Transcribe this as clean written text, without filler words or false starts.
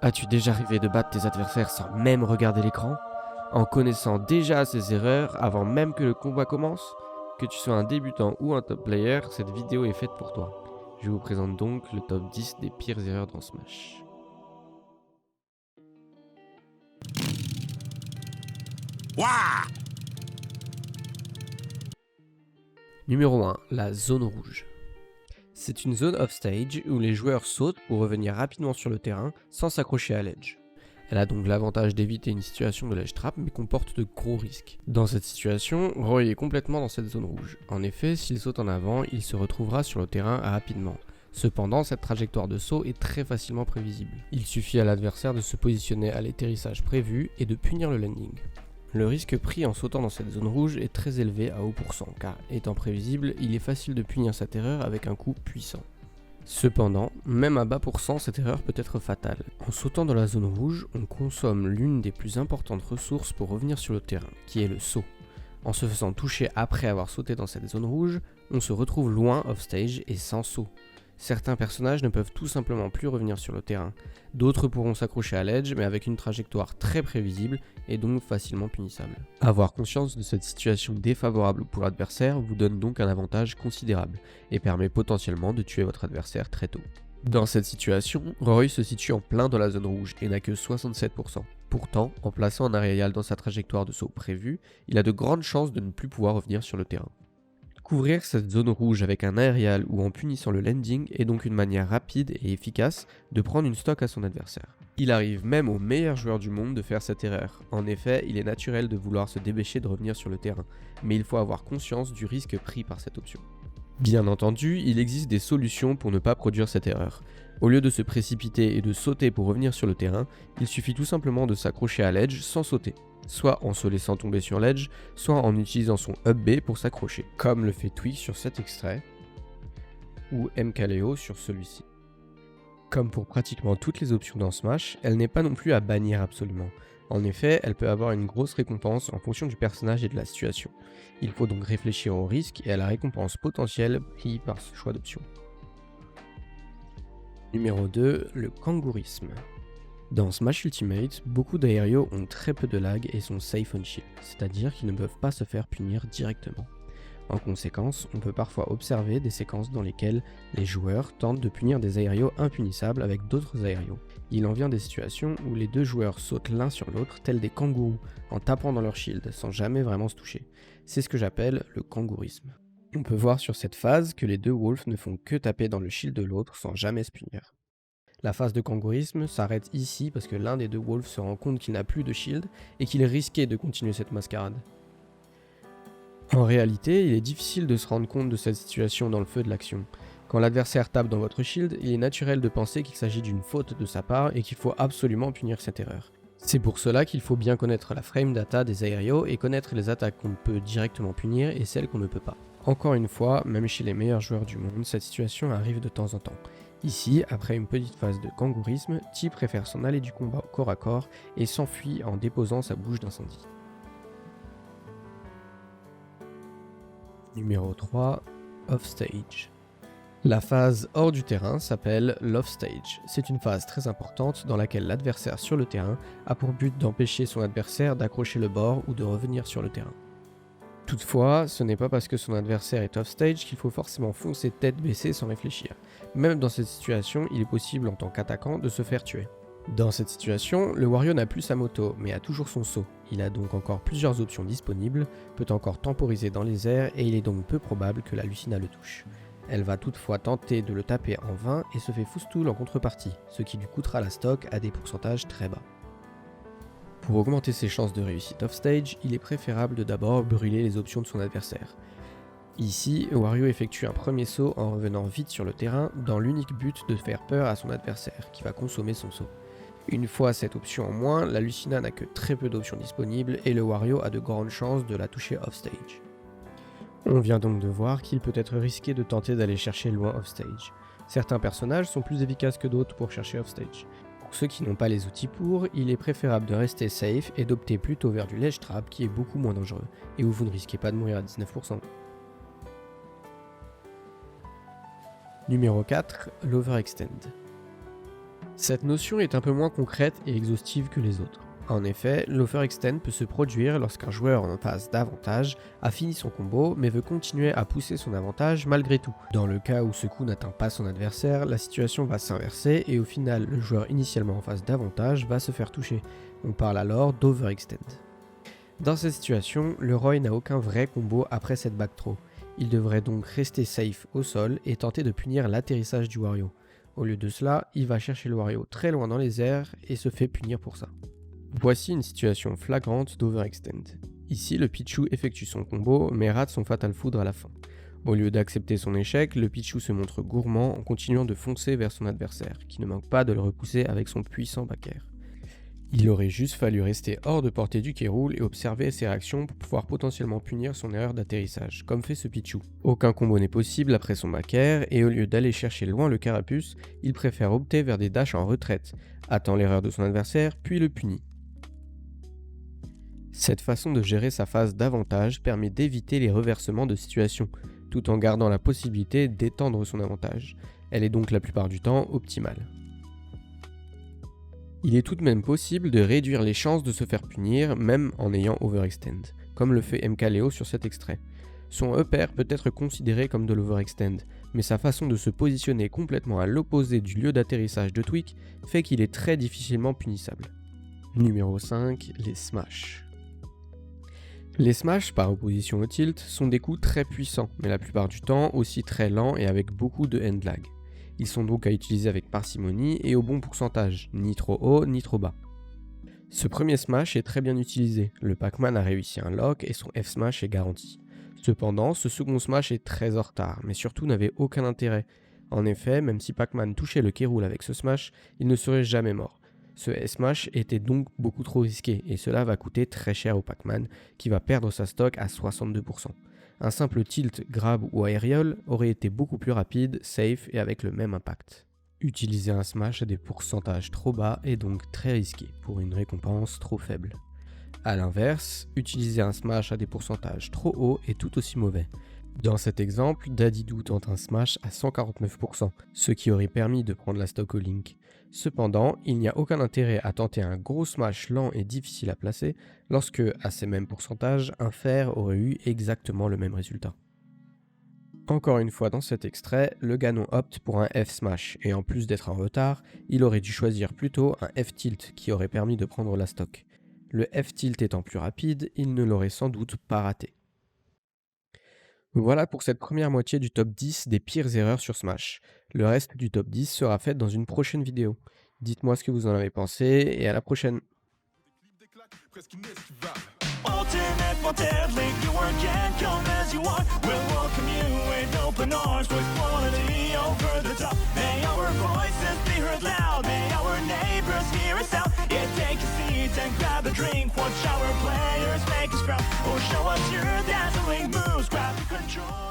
As-tu déjà rêvé de battre tes adversaires sans même regarder l'écran? En connaissant déjà ses erreurs avant même que le combat commence? Que tu sois un débutant ou un top player, cette vidéo est faite pour toi. Je vous présente donc le top 10 des pires erreurs dans Smash. Ouah! Numéro 1, la zone rouge. C'est une zone off-stage où les joueurs sautent pour revenir rapidement sur le terrain sans s'accrocher à l'edge. Elle a donc l'avantage d'éviter une situation de ledge trap mais comporte de gros risques. Dans cette situation, Roy est complètement dans cette zone rouge. En effet, s'il saute en avant, il se retrouvera sur le terrain rapidement. Cependant, cette trajectoire de saut est très facilement prévisible. Il suffit à l'adversaire de se positionner à l'atterrissage prévu et de punir le landing. Le risque pris en sautant dans cette zone rouge est très élevé à haut pourcent, car étant prévisible, il est facile de punir cette erreur avec un coup puissant. Cependant, même à bas pourcent, cette erreur peut être fatale. En sautant dans la zone rouge, on consomme l'une des plus importantes ressources pour revenir sur le terrain, qui est le saut. En se faisant toucher après avoir sauté dans cette zone rouge, on se retrouve loin off-stage et sans saut. Certains personnages ne peuvent tout simplement plus revenir sur le terrain. D'autres pourront s'accrocher à l'edge mais avec une trajectoire très prévisible et donc facilement punissable. Avoir conscience de cette situation défavorable pour l'adversaire vous donne donc un avantage considérable et permet potentiellement de tuer votre adversaire très tôt. Dans cette situation, Roy se situe en plein dans la zone rouge et n'a que 67%. Pourtant, en plaçant un aérial dans sa trajectoire de saut prévue, il a de grandes chances de ne plus pouvoir revenir sur le terrain. Couvrir cette zone rouge avec un aérial ou en punissant le landing est donc une manière rapide et efficace de prendre une stock à son adversaire. Il arrive même aux meilleurs joueurs du monde de faire cette erreur. En effet, il est naturel de vouloir se dépêcher de revenir sur le terrain, mais il faut avoir conscience du risque pris par cette option. Bien entendu, il existe des solutions pour ne pas produire cette erreur. Au lieu de se précipiter et de sauter pour revenir sur le terrain, il suffit tout simplement de s'accrocher à l'edge sans sauter. Soit en se laissant tomber sur l'edge, soit en utilisant son up B pour s'accrocher, comme le fait Twig sur cet extrait, ou MKLeo sur celui-ci. Comme pour pratiquement toutes les options dans Smash, elle n'est pas non plus à bannir absolument. En effet, elle peut avoir une grosse récompense en fonction du personnage et de la situation. Il faut donc réfléchir au risque et à la récompense potentielle prise par ce choix d'option. Numéro 2, le kangourisme. Dans Smash Ultimate, beaucoup d'aérios ont très peu de lag et sont safe on shield, c'est-à-dire qu'ils ne peuvent pas se faire punir directement. En conséquence, on peut parfois observer des séquences dans lesquelles les joueurs tentent de punir des aérios impunissables avec d'autres aérios. Il en vient des situations où les deux joueurs sautent l'un sur l'autre tels des kangourous, en tapant dans leur shield, sans jamais vraiment se toucher. C'est ce que j'appelle le kangourisme. On peut voir sur cette phase que les deux wolves ne font que taper dans le shield de l'autre sans jamais se punir. La phase de kangourisme s'arrête ici parce que l'un des deux wolves se rend compte qu'il n'a plus de shield et qu'il est risqué de continuer cette mascarade. En réalité, il est difficile de se rendre compte de cette situation dans le feu de l'action. Quand l'adversaire tape dans votre shield, il est naturel de penser qu'il s'agit d'une faute de sa part et qu'il faut absolument punir cette erreur. C'est pour cela qu'il faut bien connaître la frame data des aérios et connaître les attaques qu'on peut directement punir et celles qu'on ne peut pas. Encore une fois, même chez les meilleurs joueurs du monde, cette situation arrive de temps en temps. Ici, après une petite phase de kangourisme, T préfère s'en aller du combat au corps à corps et s'enfuit en déposant sa bouche d'incendie. Numéro 3, Offstage. La phase hors du terrain s'appelle l'Offstage. C'est une phase très importante dans laquelle l'adversaire sur le terrain a pour but d'empêcher son adversaire d'accrocher le bord ou de revenir sur le terrain. Toutefois, ce n'est pas parce que son adversaire est offstage qu'il faut forcément foncer tête baissée sans réfléchir. Même dans cette situation, il est possible en tant qu'attaquant de se faire tuer. Dans cette situation, le Wario n'a plus sa moto, mais a toujours son saut. Il a donc encore plusieurs options disponibles, peut encore temporiser dans les airs et il est donc peu probable que la Lucina le touche. Elle va toutefois tenter de le taper en vain et se fait foustoule en contrepartie, ce qui lui coûtera la stock à des pourcentages très bas. Pour augmenter ses chances de réussite offstage, il est préférable de d'abord brûler les options de son adversaire. Ici, Wario effectue un premier saut en revenant vite sur le terrain dans l'unique but de faire peur à son adversaire, qui va consommer son saut. Une fois cette option en moins, la Lucina n'a que très peu d'options disponibles et le Wario a de grandes chances de la toucher offstage. On vient donc de voir qu'il peut être risqué de tenter d'aller chercher loin offstage. Certains personnages sont plus efficaces que d'autres pour chercher offstage. Pour ceux qui n'ont pas les outils pour, il est préférable de rester safe et d'opter plutôt vers du ledge trap qui est beaucoup moins dangereux, et où vous ne risquez pas de mourir à 19%. Numéro 4, l'overextend. Cette notion est un peu moins concrète et exhaustive que les autres. En effet, l'overextend peut se produire lorsqu'un joueur en phase d'avantage a fini son combo mais veut continuer à pousser son avantage malgré tout. Dans le cas où ce coup n'atteint pas son adversaire, la situation va s'inverser et au final, le joueur initialement en phase d'avantage va se faire toucher. On parle alors d'overextend. Dans cette situation, le Roy n'a aucun vrai combo après cette back throw. Il devrait donc rester safe au sol et tenter de punir l'atterrissage du Wario. Au lieu de cela, il va chercher le Wario très loin dans les airs et se fait punir pour ça. Voici une situation flagrante d'overextend. Ici, le Pichu effectue son combo, mais rate son Fatal Foudre à la fin. Au lieu d'accepter son échec, le Pichu se montre gourmand en continuant de foncer vers son adversaire, qui ne manque pas de le repousser avec son puissant back air. Il aurait juste fallu rester hors de portée du K. Rool et observer ses réactions pour pouvoir potentiellement punir son erreur d'atterrissage, comme fait ce Pichu. Aucun combo n'est possible après son back air, et au lieu d'aller chercher loin le carapuce, il préfère opter vers des dashs en retraite, attend l'erreur de son adversaire, puis le punit. Cette façon de gérer sa phase d'avantage permet d'éviter les reversements de situation, tout en gardant la possibilité d'étendre son avantage. Elle est donc la plupart du temps optimale. Il est tout de même possible de réduire les chances de se faire punir, même en ayant overextend, comme le fait MKLeo sur cet extrait. Son upper peut être considéré comme de l'overextend, mais sa façon de se positionner complètement à l'opposé du lieu d'atterrissage de Twick fait qu'il est très difficilement punissable. Numéro 5, les smash. Les smash, par opposition au tilt, sont des coups très puissants, mais la plupart du temps aussi très lents et avec beaucoup de hand lag. Ils sont donc à utiliser avec parcimonie et au bon pourcentage, ni trop haut ni trop bas. Ce premier smash est très bien utilisé, le Pac-Man a réussi un lock et son F-smash est garanti. Cependant, ce second smash est très en retard, mais surtout n'avait aucun intérêt. En effet, même si Pac-Man touchait le K. Rool avec ce smash, il ne serait jamais mort. Ce S-Smash était donc beaucoup trop risqué et cela va coûter très cher au Pac-Man qui va perdre sa stock à 62%. Un simple tilt, grab ou aérial aurait été beaucoup plus rapide, safe et avec le même impact. Utiliser un smash à des pourcentages trop bas est donc très risqué pour une récompense trop faible. A l'inverse, utiliser un smash à des pourcentages trop hauts est tout aussi mauvais. Dans cet exemple, Dadidou tente un smash à 149%, ce qui aurait permis de prendre la stock au Link. Cependant, il n'y a aucun intérêt à tenter un gros smash lent et difficile à placer lorsque, à ces mêmes pourcentages, un fer aurait eu exactement le même résultat. Encore une fois dans cet extrait, le Ganon opte pour un F-smash et en plus d'être en retard, il aurait dû choisir plutôt un F-tilt qui aurait permis de prendre la stock. Le F-tilt étant plus rapide, il ne l'aurait sans doute pas raté. Voilà pour cette première moitié du top 10 des pires erreurs sur Smash. Le reste du top 10 sera fait dans une prochaine vidéo. Dites-moi ce que vous en avez pensé et à la prochaine. Ultimate Wanted League, you again, come as you are. We'll welcome you with open arms, with quality over the top. May our voices be heard loud, may our neighbors hear us out. Yeah, take a seat and grab a drink, watch our players make us proud. Or show us your dazzling moves, grab the control.